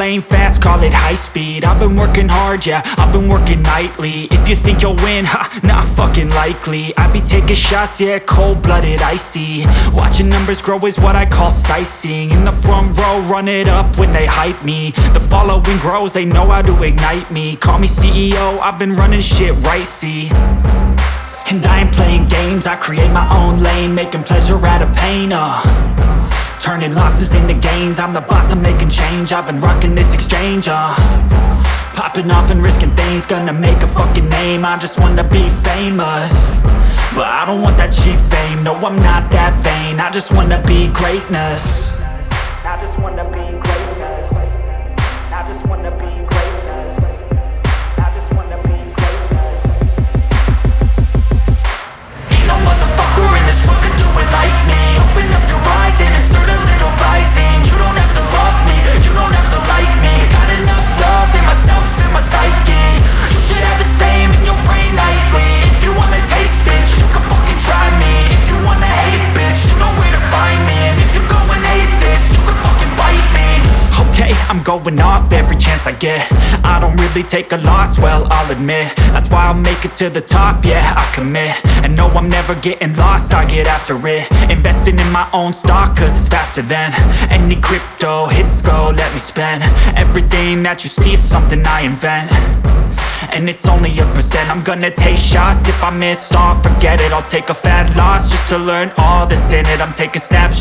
lane fast, call it high speed. I've been working hard, yeah, I've been working nightly. If you think you'll win, ha, not fucking likely. I be taking shots, yeah, cold-blooded, icy. Watching numbers grow is what I call sightseeing. In the front row, run it up when they hype me. The following grows, they know how to ignite me. Call me CEO, I've been running shit right, see. And I ain't playing games, I create my own lane, making pleasure out of pain, turning losses into gains. I'm the boss, I'm making change. I've been rocking this exchange, popping off and risking things. Gonna make a fucking name, I just wanna be famous. But I don't want that cheap fame, no I'm not that vain. I just wanna be greatness. I just wanna be greatness. I just wanna be greatness. I just wanna be greatness. Ain't no motherfucker in this world could do it like me. Open up your eyes and insert a little rising. You don't have to love me, you don't have to like me. Got enough love in myself, in my psyche. You should have the same in your brain nightly. If you wanna taste, bitch, you can fucking try me. If you wanna hate, bitch, you know where to find me. And if you go and hate this, you can fucking bite me. Okay, I'm going off every chance I get. I don't really take a loss, well, I'll admit. That's why I'll make it to the top, yeah, I commit. And no, I'm never getting lost, I get after it. Investing in my own stock, cause it's faster than any crypto hits go, let me spend. Everything that you see is something I invent. And it's only a percent. I'm gonna take shots. If I miss all, forget it. I'll take a fat loss just to learn all that's in it. I'm taking snapshots